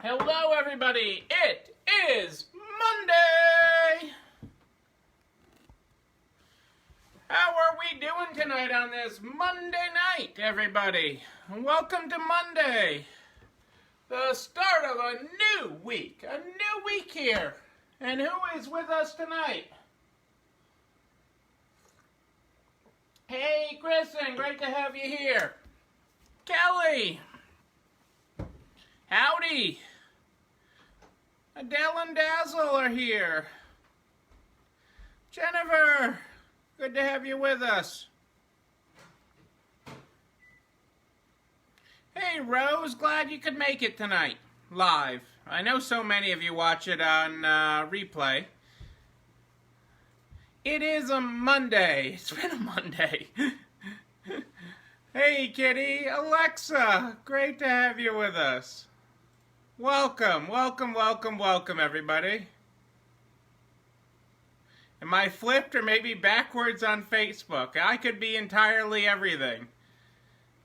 Hello, everybody. It is Monday. How are we doing tonight on this Monday night, everybody? Welcome to Monday, the start of a new week here. And who is with us tonight? Hey, Kristen, great to have you here. Kelly. Howdy. Adele and Dazzle are here. Jennifer, good to have you with us. Hey, Rose, glad you could make it tonight, live. I know so many of you watch it on replay. It is a Monday. It's been a Monday. Hey, Kitty. Alexa, great to have you with us. Welcome, everybody. Am I flipped or maybe backwards on Facebook? I could be entirely everything.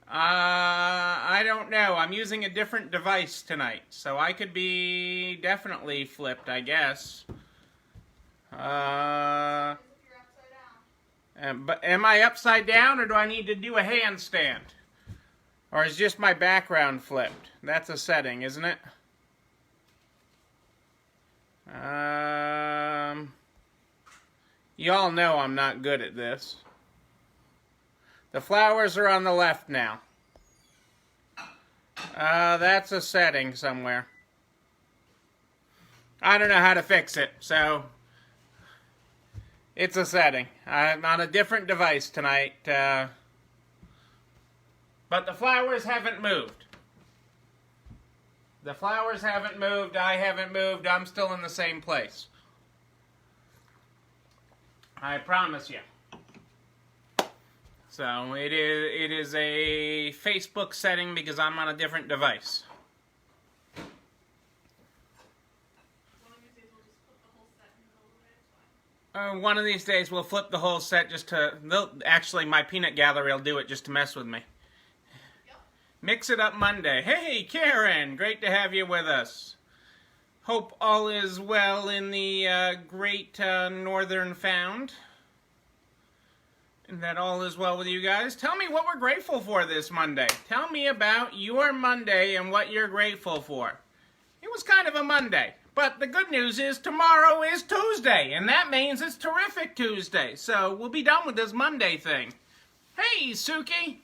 I don't know. I'm using a different device tonight, so I could be definitely flipped, I guess. But am I upside down, or do I need to do a handstand? Or is just my background flipped? That's a setting, isn't it? You all know I'm not good at this. The flowers are on the left now. That's a setting somewhere. I don't know how to fix it, so it's a setting. I'm on a different device tonight, but the flowers haven't moved. The flowers haven't moved, I haven't moved, I'm still in the same place. I promise you. So it is a Facebook setting because I'm on a different device. One of these days we'll flip the whole set just to... Actually, my peanut gallery will do it just to mess with me. Yep. Mix it up Monday. Hey, Karen! Great to have you with us. Hope all is well in the great Northern Found. And that all is well with you guys. Tell me what we're grateful for this Monday. Tell me about your Monday and what you're grateful for. It was kind of a Monday. But the good news is tomorrow is Tuesday, and that means it's Terrific Tuesday. So we'll be done with this Monday thing. Hey, Suki.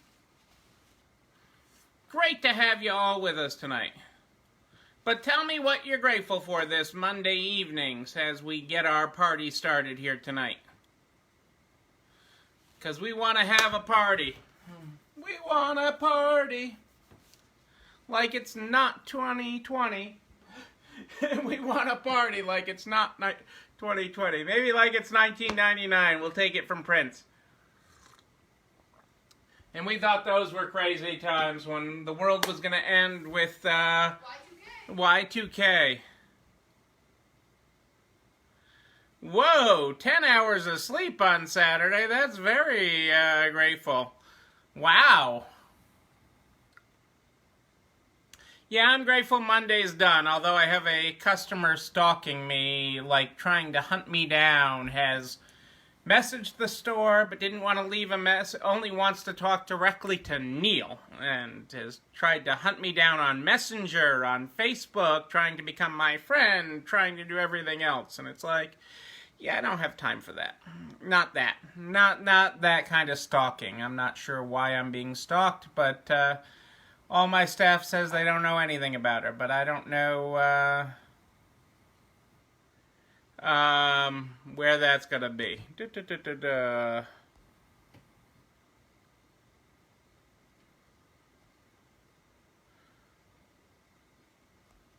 Great to have you all with us tonight. But tell me what you're grateful for this Monday evenings as we get our party started here tonight. Because we want to have a party. We want a party. Like it's not 2020. We want a party like it's not 2020. Maybe like it's 1999. We'll take it from Prince. And we thought those were crazy times when the world was going to end with Y2K. Whoa, 10 hours of sleep on Saturday. That's very grateful. Wow. Yeah, I'm grateful Monday's done, although I have a customer stalking me, like trying to hunt me down, has messaged the store but didn't want to leave a message, only wants to talk directly to Neil, and has tried to hunt me down on Messenger, on Facebook, trying to become my friend, trying to do everything else, and it's like, yeah, I don't have time for that. Not that. Not that kind of stalking. I'm not sure why I'm being stalked, but all my staff says they don't know anything about her, but I don't know where that's going to be.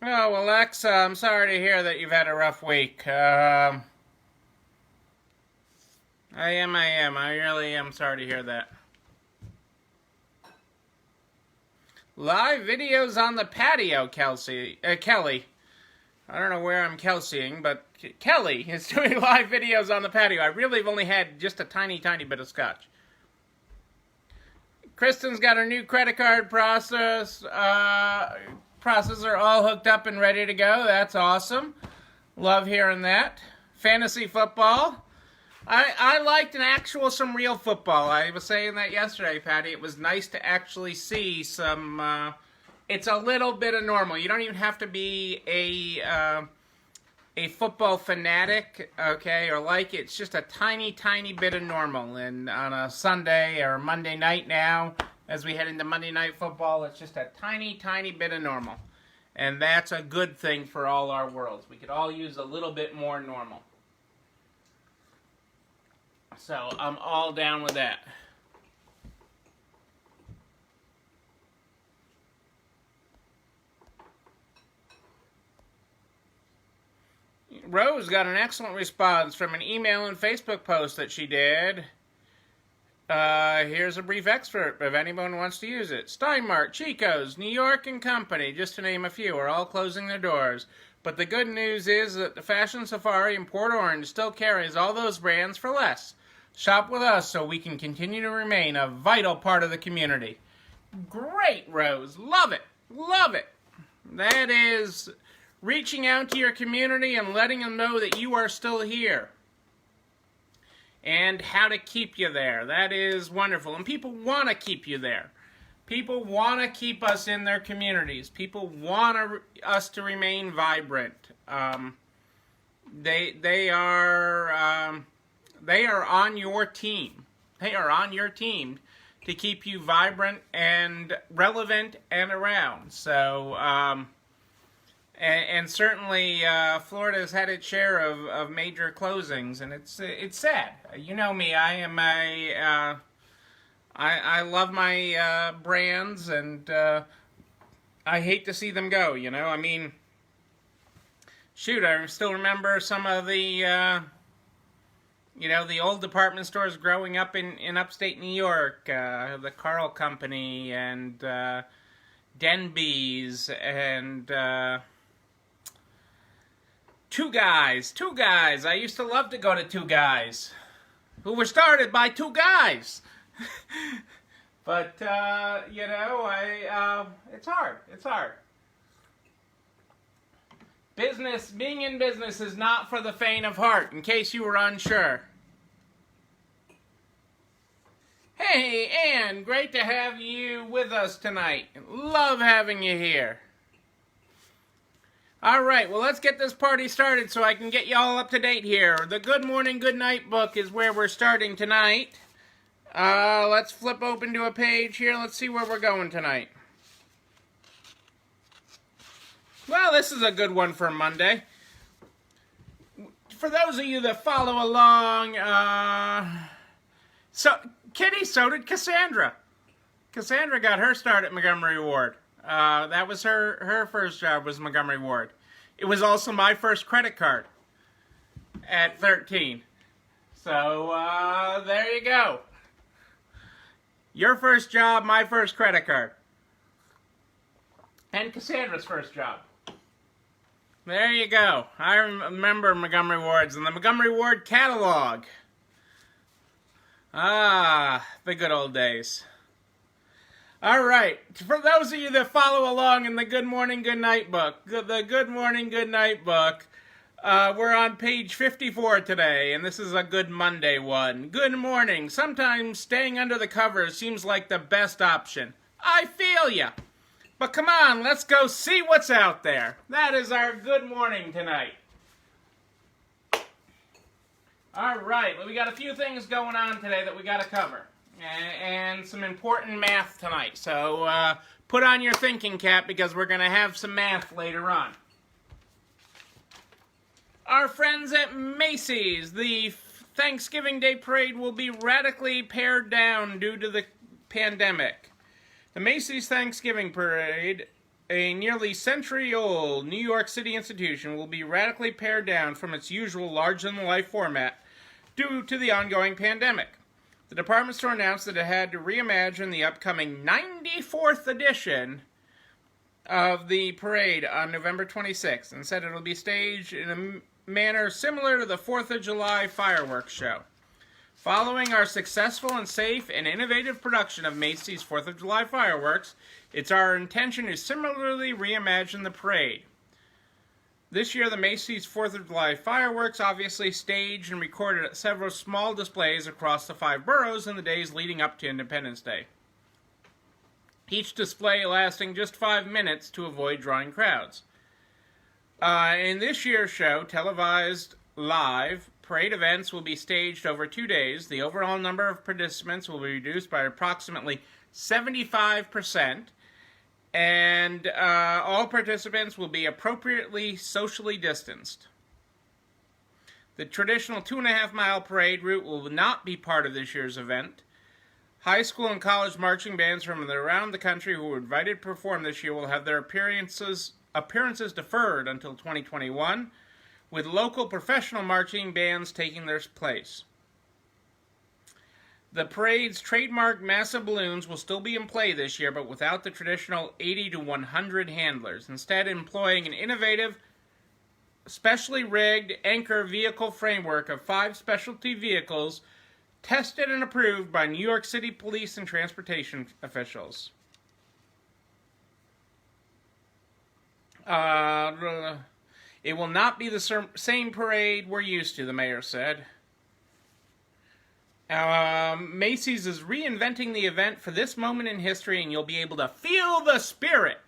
Oh, Alexa, I'm sorry to hear that you've had a rough week. I am. I really am sorry to hear that. Live videos on the patio, Kelly. I don't know where I'm Kelseying, but Kelly is doing live videos on the patio. I really have only had just a tiny bit of scotch. Kristen's got her new credit card processor processor all hooked up and ready to go. That's awesome. Love hearing that. Fantasy football. I liked some real football. I was saying that yesterday, Patty. It was nice to actually see some... it's a little bit of normal. You don't even have to be a football fanatic, okay, or like it. It's just a tiny, tiny bit of normal. And on a Sunday or Monday night now, as we head into Monday Night Football, it's just a tiny, tiny bit of normal. And that's a good thing for all our worlds. We could all use a little bit more normal. So I'm all down with that. Rose got an excellent response from an email and Facebook post that she did. Here's a brief excerpt if anyone wants to use it. Steinmart, Chico's, New York and Company, just to name a few, are all closing their doors. But the good news is that the Fashion Safari in Port Orange still carries all those brands for less. Shop with us so we can continue to remain a vital part of the community. Great, Rose. Love it. Love it. That is reaching out to your community and letting them know that you are still here. And how to keep you there. That is wonderful. And people want to keep you there. People want to keep us in their communities. People want us to remain vibrant. They are on your team. They are on your team to keep you vibrant and relevant and around. So, and certainly Florida's had its share of major closings, and it's sad. You know me. I love my brands, and I hate to see them go. You know, I mean, shoot, I still remember some of the the old department stores growing up in upstate New York, the Carl Company and Denby's and Two Guys. I used to love to go to Two Guys, who were started by two guys. But it's hard. It's hard. Being in business is not for the faint of heart, in case you were unsure. Hey, Ann, great to have you with us tonight. Love having you here. All right, well, let's get this party started so I can get you all up to date here. The Good Morning, Good Night book is where we're starting tonight. Let's flip open to a page here. Let's see where we're going tonight. Well, this is a good one for Monday. For those of you that follow along, Kitty, so did Cassandra. Cassandra got her start at Montgomery Ward. That was her first job was Montgomery Ward. It was also my first credit card at 13. So, there you go. Your first job, my first credit card. And Cassandra's first job. There you go. I remember Montgomery Ward's and the Montgomery Ward catalog. Ah, the good old days. All right. For those of you that follow along in the Good Morning, Good Night book, the Good Morning, Good Night book, we're on page 54 today, and this is a Good Monday one. Good morning. Sometimes staying under the covers seems like the best option. I feel ya. But come on, let's go see what's out there. That is our good morning tonight. All right, well, we got a few things going on today that we got to cover. And some important math tonight. So put on your thinking cap because we're going to have some math later on. Our friends at Macy's, the Thanksgiving Day Parade will be radically pared down due to the pandemic. The Macy's Thanksgiving Parade, a nearly century-old New York City institution, will be radically pared down from its usual larger-than-life format due to the ongoing pandemic. The department store announced that it had to reimagine the upcoming 94th edition of the parade on November 26th and said it will be staged in a manner similar to the 4th of July fireworks show. Following our successful and safe and innovative production of Macy's 4th of July fireworks, it's our intention to similarly reimagine the parade. This year, the Macy's 4th of July fireworks obviously staged and recorded at several small displays across the 5 boroughs in the days leading up to Independence Day. Each display lasting just 5 minutes to avoid drawing crowds. In this year's show, televised live, parade events will be staged over 2 days. The overall number of participants will be reduced by approximately 75%, and all participants will be appropriately socially distanced. The traditional 2.5-mile parade route will not be part of this year's event. High school and college marching bands from around the country who were invited to perform this year will have their appearances deferred until 2021, with local professional marching bands taking their place. The parade's trademark massive balloons will still be in play this year, but without the traditional 80 to 100 handlers, instead employing an innovative, specially rigged anchor vehicle framework of 5 specialty vehicles tested and approved by New York City police and transportation officials. It will not be the same parade we're used to, the mayor said. Macy's is reinventing the event for this moment in history, and you'll be able to feel the spirit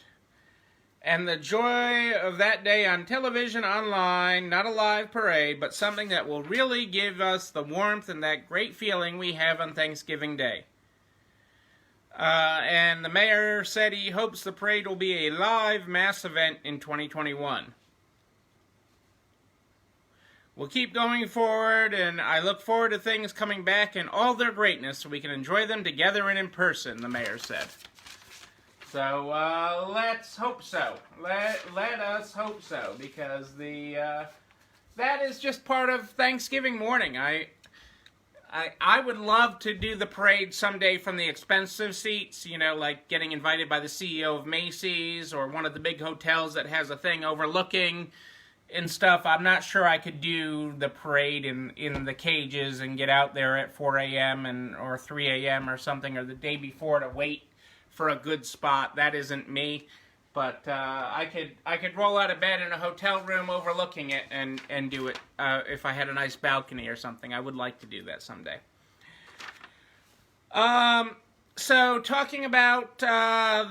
and the joy of that day on television, online, not a live parade, but something that will really give us the warmth and that great feeling we have on Thanksgiving Day. And the mayor said he hopes the parade will be a live mass event in 2021. We'll keep going forward, and I look forward to things coming back in all their greatness so we can enjoy them together and in person, the mayor said. So, let's hope so. Let us hope so, because that is just part of Thanksgiving morning. I would love to do the parade someday from the expensive seats, you know, like getting invited by the CEO of Macy's or one of the big hotels that has a thing overlooking and stuff. I'm not sure I could do the parade in the cages and get out there at 4 a.m. or 3 a.m. or something, or the day before to wait for a good spot. That isn't me. But I could roll out of bed in a hotel room overlooking it and do it if I had a nice balcony or something. I would like to do that someday. So talking about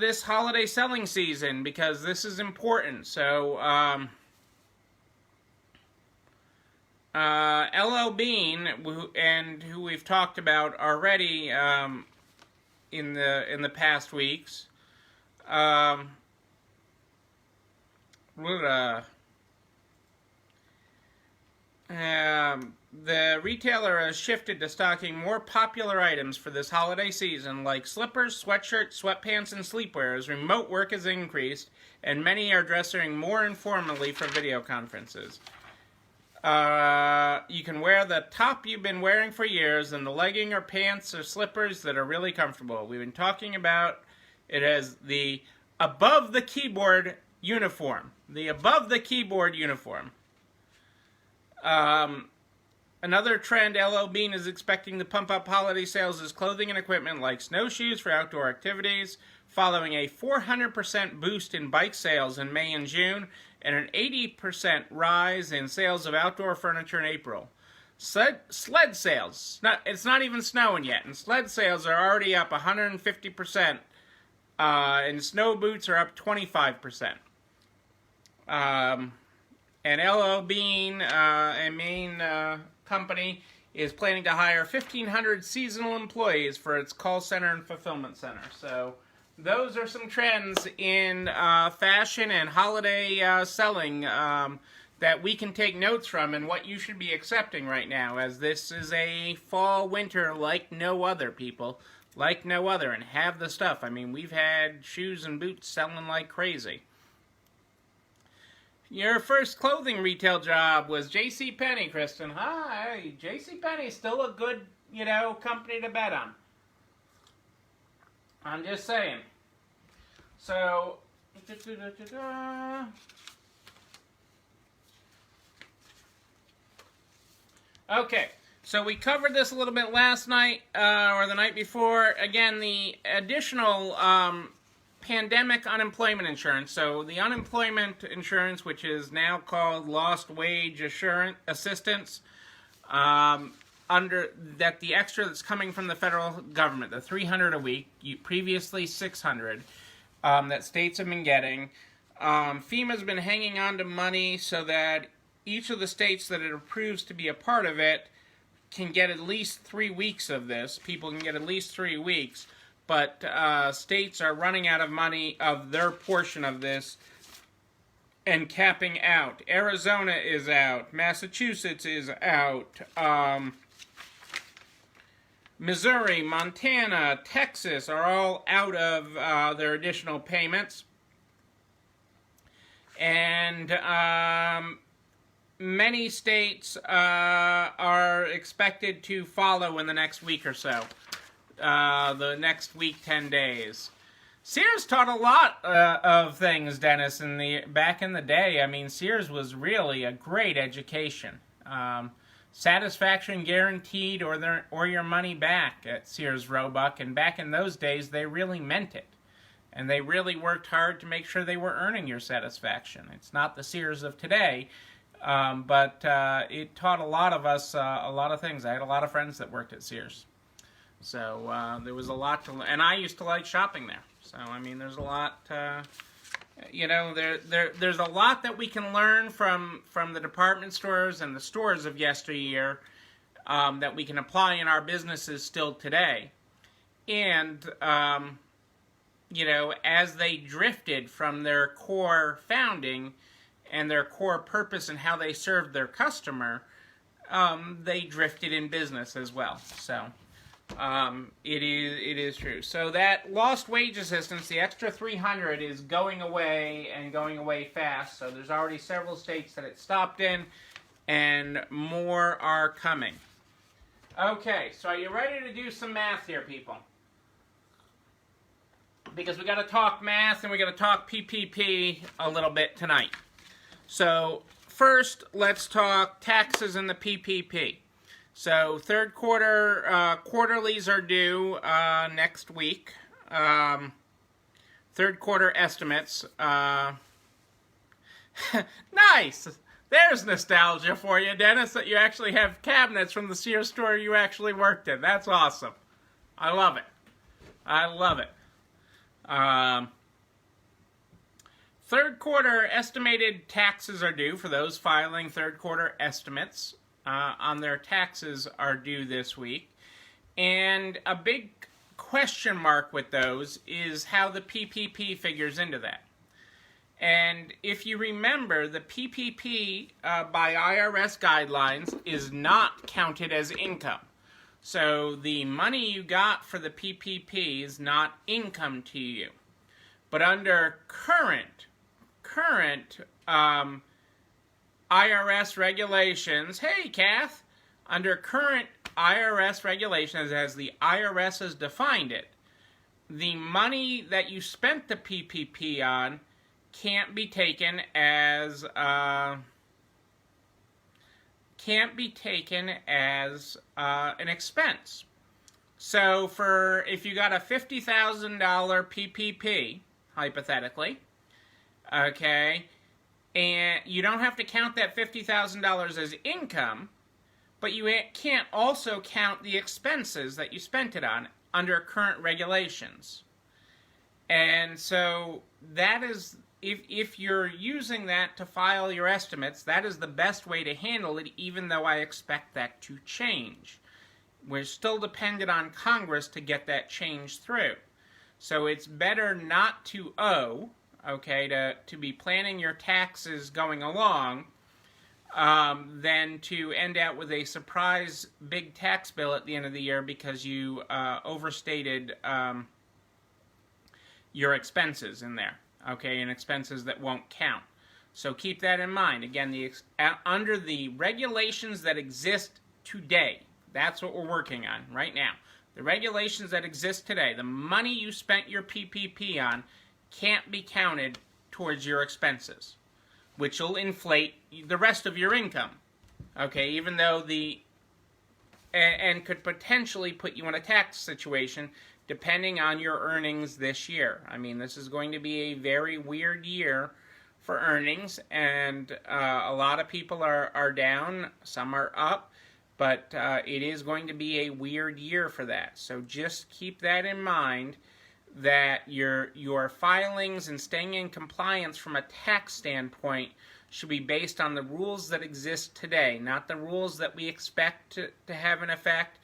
this holiday selling season, because this is important. So LL Bean, who we've talked about already in the past weeks. The retailer has shifted to stocking more popular items for this holiday season, like slippers, sweatshirts, sweatpants, and sleepwear, as remote work has increased, and many are dressing more informally for video conferences. You can wear the top you've been wearing for years and the legging or pants or slippers that are really comfortable. We've been talking about it as the above the keyboard uniform. The above the keyboard uniform. Another trend LL Bean is expecting to pump up holiday sales is clothing and equipment like snowshoes for outdoor activities, following a 400% boost in bike sales in May and June, and an 80% rise in sales of outdoor furniture in April. Sled sales, it's not even snowing yet, and sled sales are already up 150%, and snow boots are up 25%. And LL Bean, a main company, is planning to hire 1,500 seasonal employees for its call center and fulfillment center. So those are some trends in fashion and holiday selling that we can take notes from and what you should be accepting right now, as this is a fall winter like no other, people. Like no other, and have the stuff. I mean, we've had shoes and boots selling like crazy. Your first clothing retail job was JCPenney, Kristen. Hi, JCPenney's still a good, company to bet on. I'm just saying. So, okay. So we covered this a little bit last night, or the night before. Again, the additional pandemic unemployment insurance. So the unemployment insurance, which is now called lost wage assistance, under that, the extra that's coming from the federal government, the $300 a week, previously $600, that states have been getting. FEMA's been hanging on to money so that each of the states that it approves to be a part of it can get at least 3 weeks of this. People can get at least 3 weeks, but states are running out of money of their portion of this and capping out. Arizona is out. Massachusetts is out. Missouri, Montana, Texas are all out of their additional payments. And many states are expected to follow in the next week or so. The next week, 10 days. Sears taught a lot of things, Dennis, back in the day. I mean, Sears was really a great education. Satisfaction guaranteed or your money back at Sears Roebuck. And back in those days, they really meant it. And they really worked hard to make sure they were earning your satisfaction. It's not the Sears of today, but it taught a lot of us a lot of things. I had a lot of friends that worked at Sears. So there was a lot to learn. And I used to like shopping there. So, I mean, there's a lot, there's a lot that we can learn from the department stores and the stores of yesteryear that we can apply in our businesses still today. And, as they drifted from their core founding and their core purpose and how they served their customer, they drifted in business as well. So it is true. So that lost wage assistance, the extra $300, is going away and going away fast. So there's already several states that it stopped in, and more are coming. Okay, so are you ready to do some math here, people? Because we got to talk math and we got to talk PPP a little bit tonight. So first, let's talk taxes and the PPP. So third quarter quarterlies are due next week. Third quarter estimates. Nice! There's nostalgia for you, Dennis, that you actually have cabinets from the Sears store you actually worked in. That's awesome. I love it. I love it. Third quarter estimated taxes are due for those filing third quarter estimates on their taxes are due this week. And a big question mark with those is how the PPP figures into that. And if you remember, the PPP by IRS guidelines is not counted as income. So the money you got for the PPP is not income to you. But under current IRS regulations, hey Kath, under current IRS regulations as the IRS has defined it, the money that you spent the PPP on can't be taken as an expense. So if you got a $50,000 PPP, hypothetically, okay, and you don't have to count that $50,000 as income, but you can't also count the expenses that you spent it on under current regulations. And so that is, if you're using that to file your estimates, that is the best way to handle it, even though I expect that to change. We're still dependent on Congress to get that change through. So it's better not to owe, okay, to be planning your taxes going along, than to end out with a surprise big tax bill at the end of the year because you overstated your expenses in there, okay, and expenses that won't count. So keep that in mind. Again, under the regulations that exist today, that's what we're working on right now. The regulations that exist today, the money you spent your PPP on can't be counted towards your expenses, which will inflate the rest of your income. Okay, even though the and could potentially put you in a tax situation depending on your earnings this year. I mean, this is going to be a very weird year for earnings, and a lot of people are down, some are up, but it is going to be a weird year for that. So just keep that in mind, that your filings and staying in compliance from a tax standpoint should be based on the rules that exist today, not the rules that we expect to have an effect,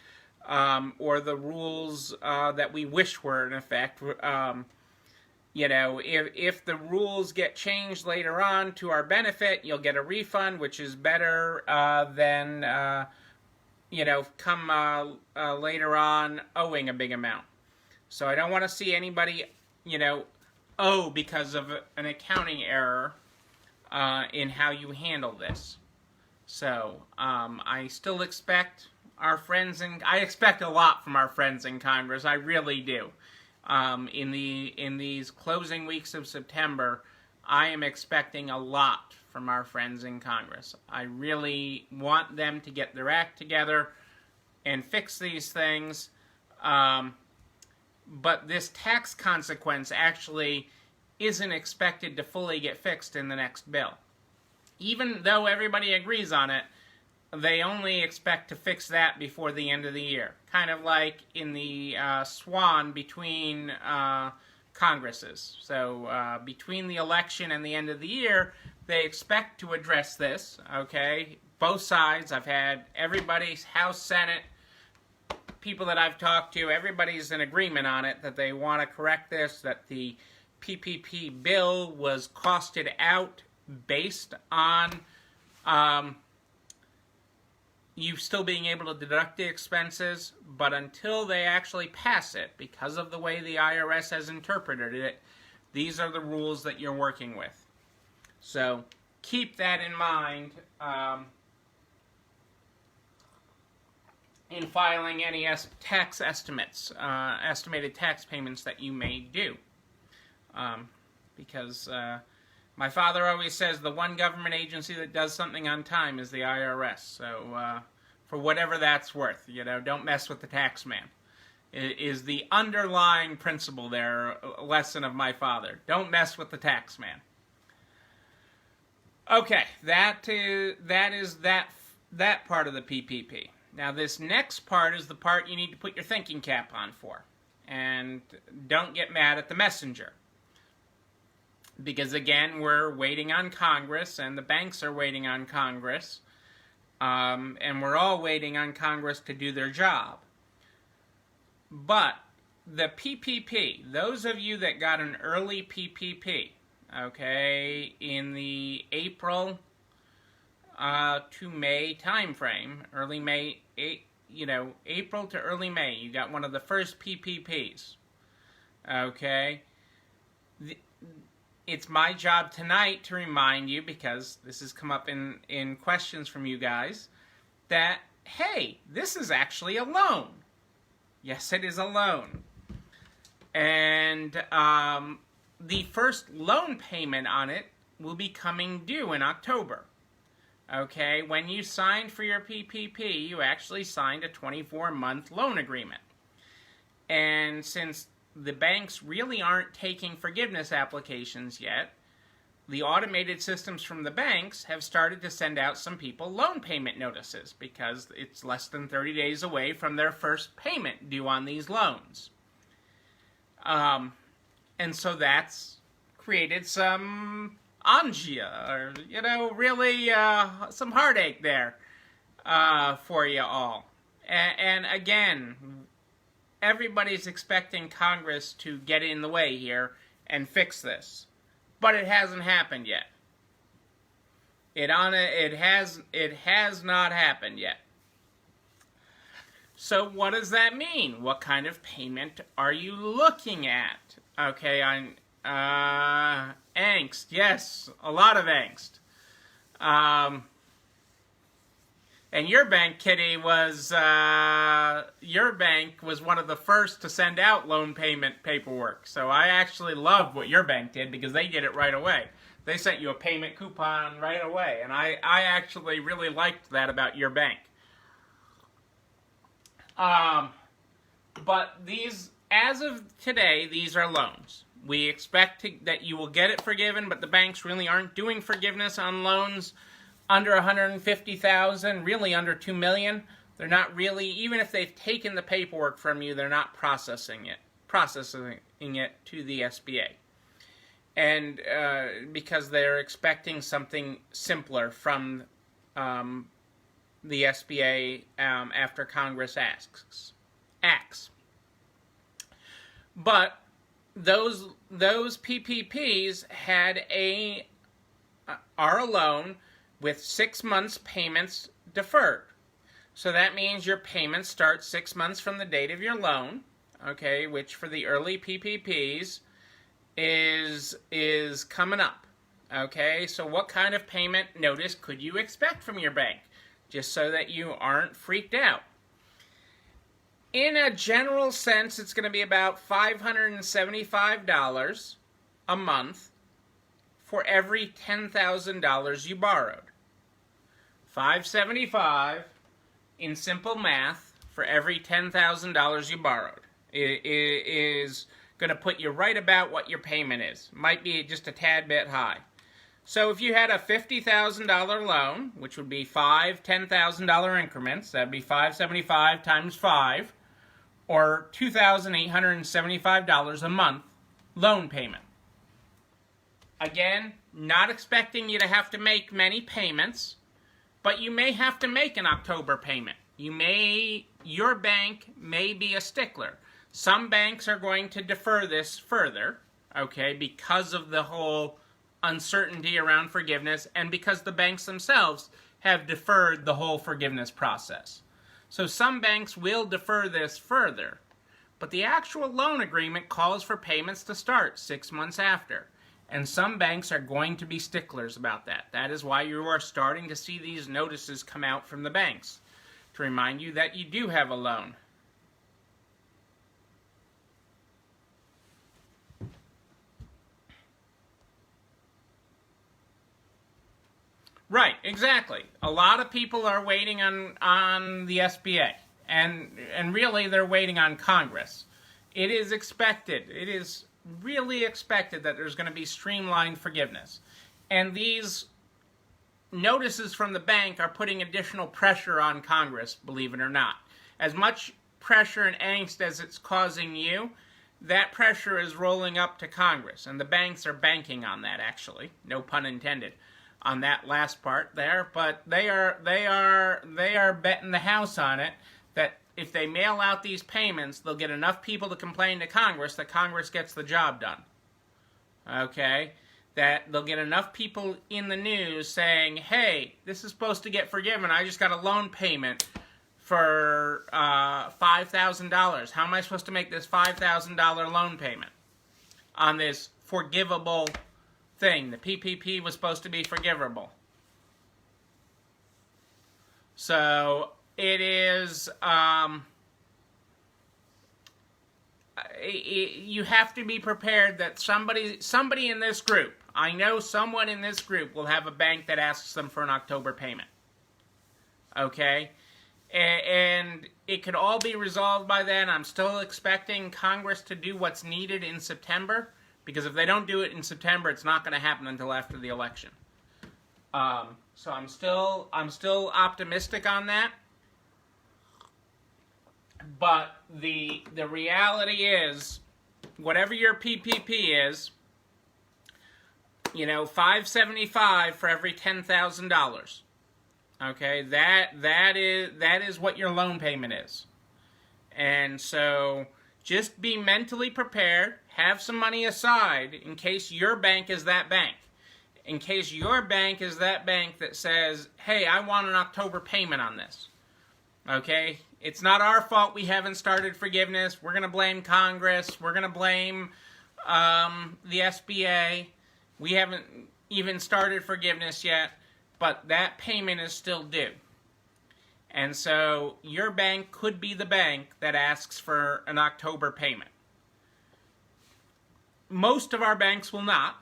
or the rules that we wish were in effect. You know, if the rules get changed later on to our benefit, you'll get a refund, which is better than, you know, come later on owing a big amount. So I don't want to see anybody, you know, owe because of an accounting error in how you handle this. So I still expect our friends I expect a lot from our friends in Congress. I really do. In these closing weeks of September, I am expecting a lot from our friends in Congress. I really want them to get their act together and fix these things. But this tax consequence actually isn't expected to fully get fixed in the next bill. Even though everybody agrees on it, they only expect to fix that before the end of the year. Kind of like in the swan between Congresses. So between the election and the end of the year, they expect to address this, okay? Both sides. I've had everybody's House, Senate, people that I've talked to, everybody's in agreement on it, that they want to correct this, that the PPP bill was costed out based on you still being able to deduct the expenses, but until they actually pass it, because of the way the IRS has interpreted it, these are the rules that you're working with. So keep that in mind in filing any tax estimates, estimated tax payments that you may do. Because my father always says the one government agency that does something on time is the IRS. So for whatever that's worth, you know, don't mess with the tax man. It is the underlying principle there, a lesson of my father. Don't mess with the tax man. Okay, that is that part of the PPP. Now this next part is the part you need to put your thinking cap on for. And don't get mad at the messenger. Because again, we're waiting on Congress, and the banks are waiting on Congress, and we're all waiting on Congress to do their job. But the PPP, those of you that got an early PPP, okay, in the April to May time frame, early May, April to early May, you got one of the first PPPs, okay. It's my job tonight to remind you, because this has come up in questions from you guys, that, hey, this is actually a loan. Yes, it is a loan. And the first loan payment on it will be coming due in October. Okay, when you signed for your PPP, you actually signed a 24-month loan agreement. And since the banks really aren't taking forgiveness applications yet, the automated systems from the banks have started to send out some people loan payment notices because it's less than 30 days away from their first payment due on these loans. And so that's created some angia, or, you know, really some heartache there for you all. And again, everybody's expecting Congress to get in the way here and fix this. But it hasn't happened yet. It has not happened yet. So what does that mean? What kind of payment are you looking at? Okay, angst. Yes, a lot of angst. And your bank, Kitty, was one of the first to send out loan payment paperwork. So I actually loved what your bank did, because they did it right away. They sent you a payment coupon right away. And I actually really liked that about your bank. But these, as of today, these are loans. We expect that you will get it forgiven, but the banks really aren't doing forgiveness on loans under $150,000, really under $2 million. They're not really, even if they've taken the paperwork from you, they're not processing it to the SBA. And because they're expecting something simpler from the SBA after Congress acts. But those PPPs are a loan with 6 months payments deferred. So that means your payments start 6 months from the date of your loan, okay, which for the early PPPs is coming up. Okay, so what kind of payment notice could you expect from your bank? Just so that you aren't freaked out. In a general sense, it's going to be about $575 a month for every $10,000 you borrowed. $575 in simple math for every $10,000 you borrowed. It is going to put you right about what your payment is. Might be just a tad bit high. So if you had a $50,000 loan, which would be 5 $10,000 increments, that would be $575 times 5, or $2,875 a month loan payment. Again, not expecting you to have to make many payments, but you may have to make an October payment. Your bank may be a stickler. Some banks are going to defer this further, okay, because of the whole uncertainty around forgiveness and because the banks themselves have deferred the whole forgiveness process. So some banks will defer this further, but the actual loan agreement calls for payments to start 6 months after. And some banks are going to be sticklers about that. That is why you are starting to see these notices come out from the banks to remind you that you do have a loan. Right, exactly. A lot of people are waiting on the SBA, and really they're waiting on Congress. It is expected, it is really expected that there's going to be streamlined forgiveness. And these notices from the bank are putting additional pressure on Congress, believe it or not. As much pressure and angst as it's causing you, that pressure is rolling up to Congress, and the banks are banking on that, actually. No pun intended on that last part there, but they are betting the house on it that if they mail out these payments, they'll get enough people to complain to Congress that Congress gets the job done. Okay? That they'll get enough people in the news saying, hey, this is supposed to get forgiven. I just got a loan payment for $5,000. How am I supposed to make this $5,000 loan payment on this forgivable thing? The PPP was supposed to be forgivable. So it is, you have to be prepared that somebody in this group, I know someone in this group will have a bank that asks them for an October payment. Okay? And it could all be resolved by then. I'm still expecting Congress to do what's needed in September, because if they don't do it in September, it's not going to happen until after the election. So I'm still optimistic on that. But the reality is, whatever your PPP is, $575 for every $10,000. Okay, that is what your loan payment is. And so just be mentally prepared. Have some money aside in case your bank is that bank. In case your bank is that bank that says, hey, I want an October payment on this. Okay? It's not our fault we haven't started forgiveness. We're going to blame Congress. We're going to blame the SBA. We haven't even started forgiveness yet, but that payment is still due. And so your bank could be the bank that asks for an October payment. Most of our banks will not.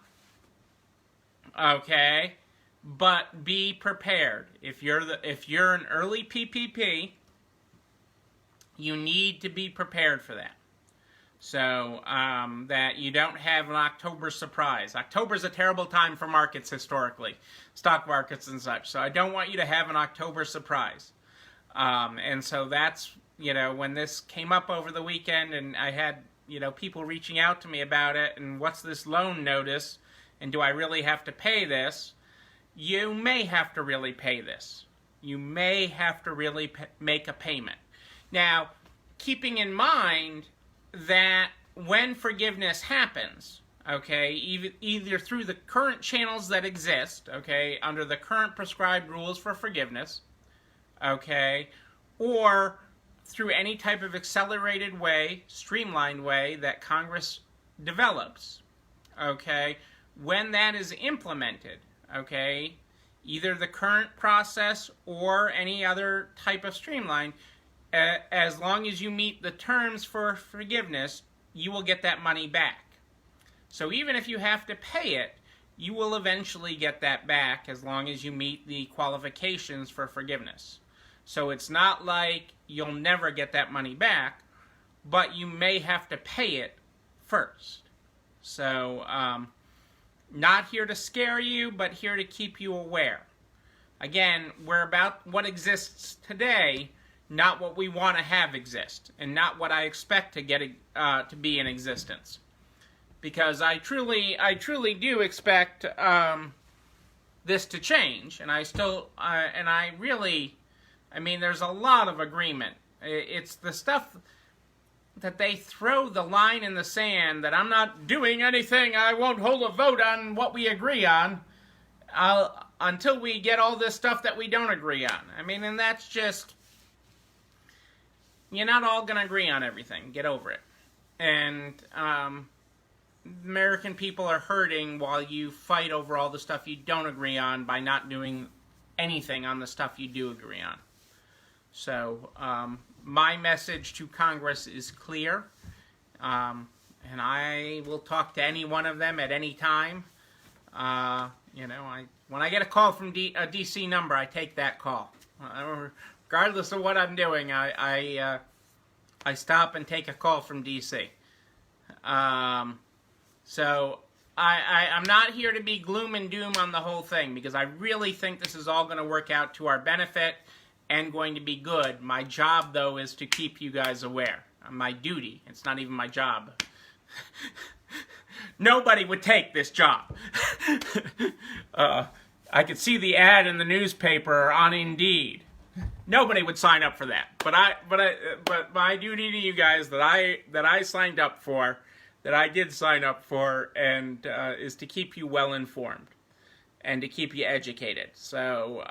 Okay? But be prepared. If you're an early PPP, You need to be prepared for that. So that you don't have an October surprise. October's a terrible time for markets historically, stock markets and such. So I don't want you to have an October surprise. And so that's, when this came up over the weekend and I had, people reaching out to me about it and what's this loan notice and do I really have to pay this? You may have to really pay this. You may have to really make a payment. Now, keeping in mind that when forgiveness happens, okay, either through the current channels that exist, okay, under the current prescribed rules for forgiveness, okay, or through any type of accelerated way, streamlined way that Congress develops, okay, when that is implemented, okay, either the current process or any other type of streamline, as long as you meet the terms for forgiveness, you will get that money back. So even if you have to pay it, you will eventually get that back as long as you meet the qualifications for forgiveness. So it's not like you'll never get that money back, but you may have to pay it first. So not here to scare you, but here to keep you aware. Again, we're about what exists today, not what we want to have exist, and not what I expect to get to be in existence. Because I truly do expect this to change, and there's a lot of agreement. It's the stuff that they throw the line in the sand that I'm not doing anything, I won't hold a vote on what we agree on, until we get all this stuff that we don't agree on. And that's just... You're not all going to agree on everything. Get over it. And American people are hurting while you fight over all the stuff you don't agree on by not doing anything on the stuff you do agree on. So my message to Congress is clear. And I will talk to any one of them at any time. When I get a call from a D.C. number, I take that call. Regardless of what I'm doing, I stop and take a call from D.C. So I'm not here to be gloom and doom on the whole thing, because I really think this is all going to work out to our benefit and going to be good. My job, though, is to keep you guys aware. My duty. It's not even my job. Nobody would take this job. I could see the ad in the newspaper on Indeed. Nobody would sign up for that. But my duty to you guys that I signed up for, that I did sign up for, and is to keep you well informed and to keep you educated. So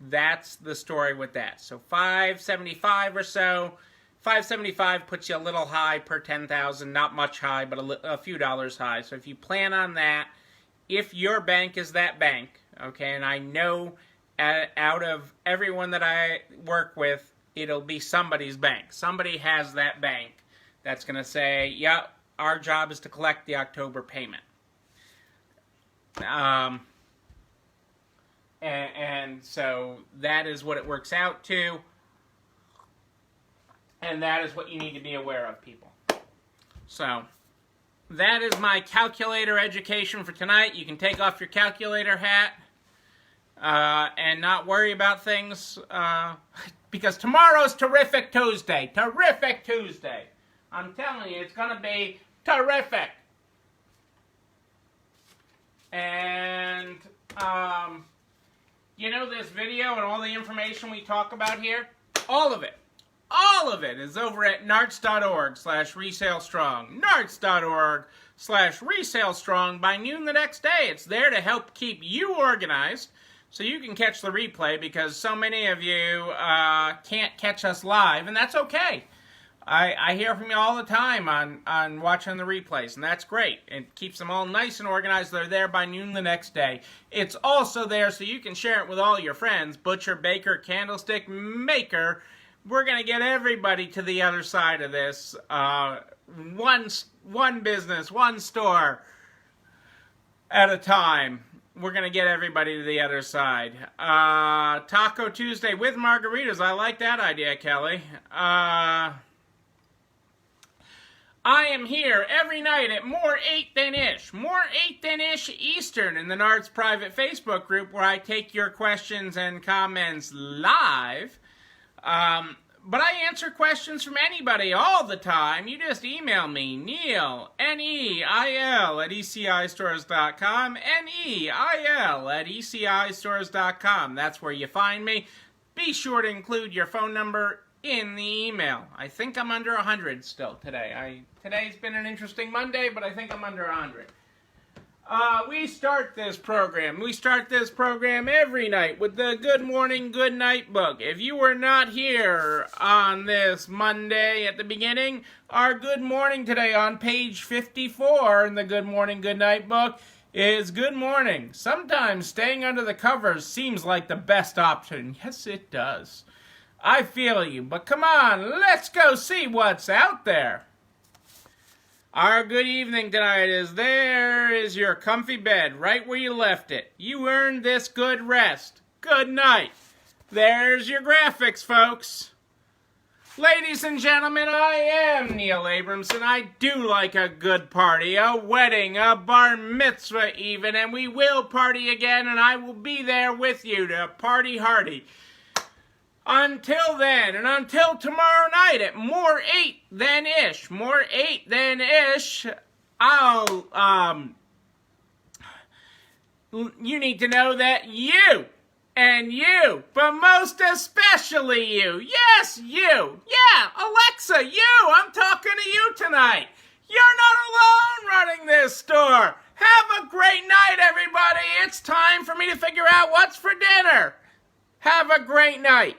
that's the story with that. So $5.75 or so. $5.75 puts you a little high per 10,000, not much high, but a few dollars high. So if you plan on that, if your bank is that bank, okay, and I know out of everyone that I work with, it'll be somebody's bank. Somebody has that bank that's going to say, yep, our job is to collect the October payment. And so that is what it works out to. And that is what you need to be aware of, people. So that is my calculator education for tonight. You can take off your calculator hat and not worry about things, because tomorrow's Terrific Tuesday. Terrific Tuesday. I'm telling you, it's going to be terrific. And, this video and all the information we talk about here, all of it is over at narts.org/resalestrong. narts.org/resalestrong. By noon the next day, it's there to help keep you organized so you can catch the replay, because so many of you can't catch us live, and that's okay. I hear from you all the time on watching the replays, and that's great. It keeps them all nice and organized. They're there by noon the next day. It's also there so you can share it with all your friends. Butcher, baker, candlestick maker. We're going to get everybody to the other side of this. One business, one store at a time. we're going to get everybody to the other side. Taco Tuesday with margaritas. I like that idea, Kelly. I am here every night at more 8 than ish Eastern in the Nards private Facebook group where I take your questions and comments live. But I answer questions from anybody all the time. You just email me, Neil, Neil, at ECIstores.com, Neil at ECIstores.com. That's where you find me. Be sure to include your phone number in the email. I think I'm under 100 still today. Today's been an interesting Monday, but I think I'm under 100. We start this program every night with the Good Morning, Good Night book. If you were not here on this Monday at the beginning, our Good Morning today on page 54 in the Good Morning, Good Night book is good morning. Sometimes staying under the covers seems like the best option. Yes, it does. I feel you, but come on, let's go see what's out there. Our good evening tonight is there is your comfy bed right where you left it. You earned this good rest. Good night. There's your graphics, folks. Ladies and gentlemen, I am Neil Abramson. I do like a good party, a wedding, a bar mitzvah even, and we will party again, and I will be there with you to party hardy. Until then, and until tomorrow night at more 8 than ish, you need to know that you, and you, but most especially you, yes, you, yeah, Alexa, you, I'm talking to you tonight. You're not alone running this store. Have a great night, everybody. It's time for me to figure out what's for dinner. Have a great night.